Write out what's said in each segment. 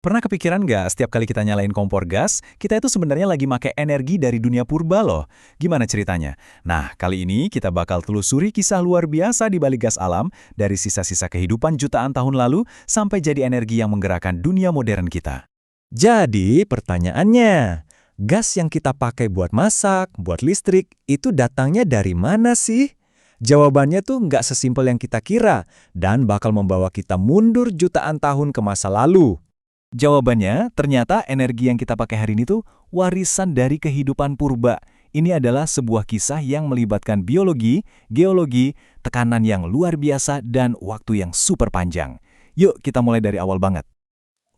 Pernah kepikiran nggak setiap kali kita nyalain kompor gas, kita itu sebenarnya lagi pakai energi dari dunia purba loh. Gimana ceritanya? Nah, kali ini kita bakal telusuri kisah luar biasa di balik gas alam, dari sisa-sisa kehidupan jutaan tahun lalu sampai jadi energi yang menggerakkan dunia modern kita. Jadi, pertanyaannya, gas yang kita pakai buat masak, buat listrik, itu datangnya dari mana sih? Jawabannya tuh nggak sesimpel yang kita kira, dan bakal membawa kita mundur jutaan tahun ke masa lalu. Jawabannya, ternyata energi yang kita pakai hari ini tuh warisan dari kehidupan purba. Ini adalah sebuah kisah yang melibatkan biologi, geologi, tekanan yang luar biasa, dan waktu yang super panjang. Yuk kita mulai dari awal banget.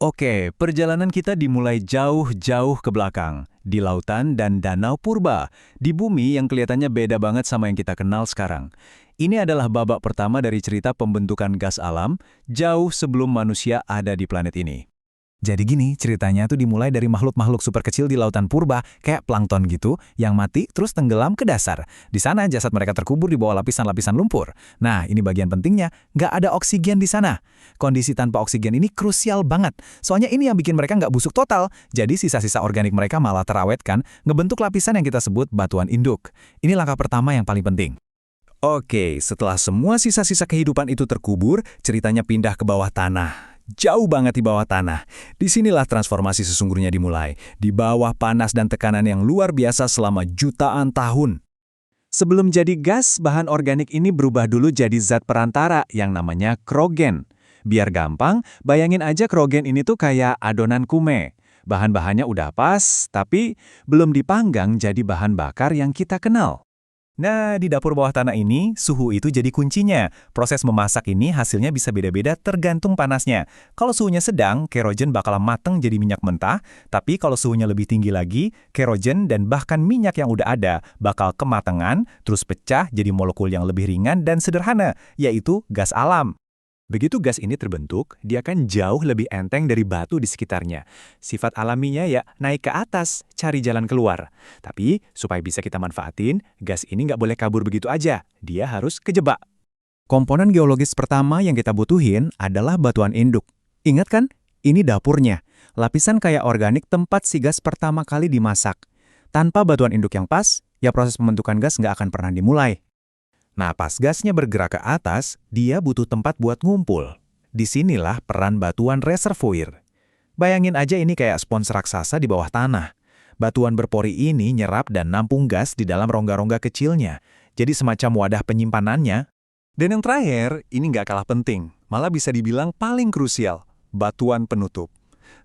Oke, perjalanan kita dimulai jauh-jauh ke belakang, di lautan dan danau purba, di bumi yang kelihatannya beda banget sama yang kita kenal sekarang. Ini adalah babak pertama dari cerita pembentukan gas alam, jauh sebelum manusia ada di planet ini. Jadi gini, ceritanya tuh dimulai dari makhluk-makhluk super kecil di lautan purba, kayak plankton gitu, yang mati terus tenggelam ke dasar. Di sana jasad mereka terkubur di bawah lapisan-lapisan lumpur. Nah, ini bagian pentingnya, nggak ada oksigen di sana. Kondisi tanpa oksigen ini krusial banget, soalnya ini yang bikin mereka nggak busuk total. Jadi sisa-sisa organik mereka malah terawetkan, ngebentuk lapisan yang kita sebut batuan induk. Ini langkah pertama yang paling penting. Oke, setelah semua sisa-sisa kehidupan itu terkubur, ceritanya pindah ke bawah tanah. Jauh banget di bawah tanah. Disinilah transformasi sesungguhnya dimulai, di bawah panas dan tekanan yang luar biasa selama jutaan tahun. Sebelum jadi gas, bahan organik ini berubah dulu jadi zat perantara yang namanya krogen. Biar gampang, bayangin aja krogen ini tuh kayak adonan kume. Bahan-bahannya udah pas, tapi belum dipanggang jadi bahan bakar yang kita kenal. Nah, di dapur bawah tanah ini, suhu itu jadi kuncinya. Proses memasak ini hasilnya bisa beda-beda tergantung panasnya. Kalau suhunya sedang, kerogen bakal mateng jadi minyak mentah, tapi kalau suhunya lebih tinggi lagi, kerogen dan bahkan minyak yang udah ada bakal kematangan, terus pecah jadi molekul yang lebih ringan dan sederhana, yaitu gas alam. Begitu gas ini terbentuk, dia kan jauh lebih enteng dari batu di sekitarnya. Sifat alaminya ya naik ke atas, cari jalan keluar. Tapi supaya bisa kita manfaatin, gas ini nggak boleh kabur begitu aja. Dia harus kejebak. Komponen geologis pertama yang kita butuhin adalah batuan induk. Ingat kan? Ini dapurnya. Lapisan kayak organik tempat si gas pertama kali dimasak. Tanpa batuan induk yang pas, ya proses pembentukan gas nggak akan pernah dimulai. Nah, pas gasnya bergerak ke atas, dia butuh tempat buat ngumpul. Disinilah peran batuan reservoir. Bayangin aja ini kayak spons raksasa di bawah tanah. Batuan berpori ini nyerap dan nampung gas di dalam rongga-rongga kecilnya. Jadi semacam wadah penyimpanannya. Dan yang terakhir, ini nggak kalah penting. Malah bisa dibilang paling krusial, batuan penutup.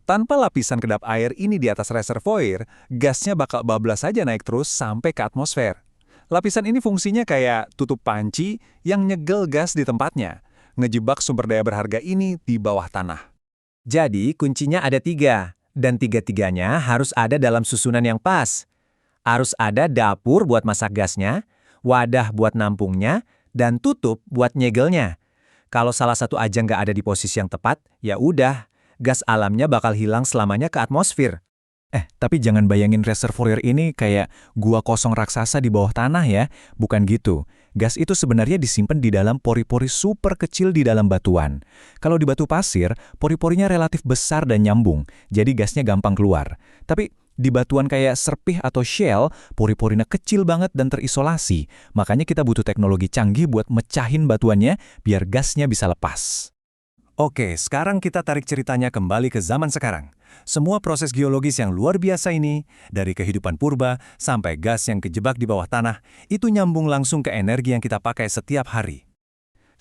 Tanpa lapisan kedap air ini di atas reservoir, gasnya bakal bablas saja naik terus sampai ke atmosfer. Lapisan ini fungsinya kayak tutup panci yang nyegel gas di tempatnya, ngejebak sumber daya berharga ini di bawah tanah. Jadi kuncinya ada 3, dan tiga-tiganya harus ada dalam susunan yang pas. Harus ada dapur buat masak gasnya, wadah buat nampungnya, dan tutup buat nyegelnya. Kalau salah satu aja nggak ada di posisi yang tepat, ya udah, gas alamnya bakal hilang selamanya ke atmosfer. Tapi jangan bayangin reservoir ini kayak gua kosong raksasa di bawah tanah ya. Bukan gitu. Gas itu sebenarnya disimpan di dalam pori-pori super kecil di dalam batuan. Kalau di batu pasir, pori-porinya relatif besar dan nyambung, jadi gasnya gampang keluar. Tapi di batuan kayak serpih atau shell, pori-porinya kecil banget dan terisolasi. Makanya kita butuh teknologi canggih buat mecahin batuannya biar gasnya bisa lepas. Oke, sekarang kita tarik ceritanya kembali ke zaman sekarang. Semua proses geologis yang luar biasa ini, dari kehidupan purba sampai gas yang kejebak di bawah tanah, itu nyambung langsung ke energi yang kita pakai setiap hari.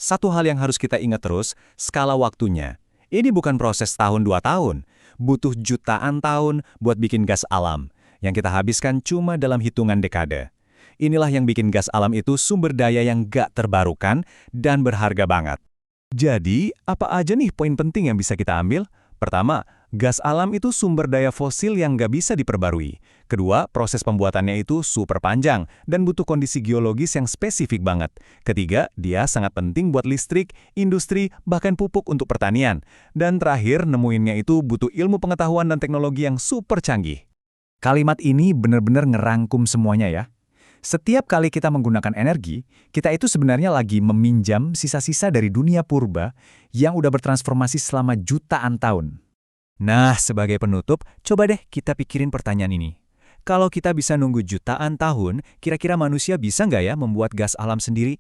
Satu hal yang harus kita ingat terus, skala waktunya. Ini bukan proses tahun 2 tahun, butuh jutaan tahun buat bikin gas alam, yang kita habiskan cuma dalam hitungan dekade. Inilah yang bikin gas alam itu sumber daya yang gak terbarukan dan berharga banget. Jadi, apa aja nih poin penting yang bisa kita ambil? Pertama, gas alam itu sumber daya fosil yang nggak bisa diperbarui. Kedua, proses pembuatannya itu super panjang dan butuh kondisi geologis yang spesifik banget. Ketiga, dia sangat penting buat listrik, industri, bahkan pupuk untuk pertanian. Dan terakhir, nemuinnya itu butuh ilmu pengetahuan dan teknologi yang super canggih. Kalimat ini benar-benar ngerangkum semuanya ya. Setiap kali kita menggunakan energi, kita itu sebenarnya lagi meminjam sisa-sisa dari dunia purba yang udah bertransformasi selama jutaan tahun. Nah, sebagai penutup, coba deh kita pikirin pertanyaan ini. Kalau kita bisa nunggu jutaan tahun, kira-kira manusia bisa nggak ya membuat gas alam sendiri?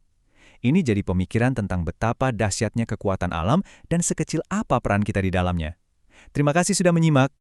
Ini jadi pemikiran tentang betapa dahsyatnya kekuatan alam dan sekecil apa peran kita di dalamnya. Terima kasih sudah menyimak.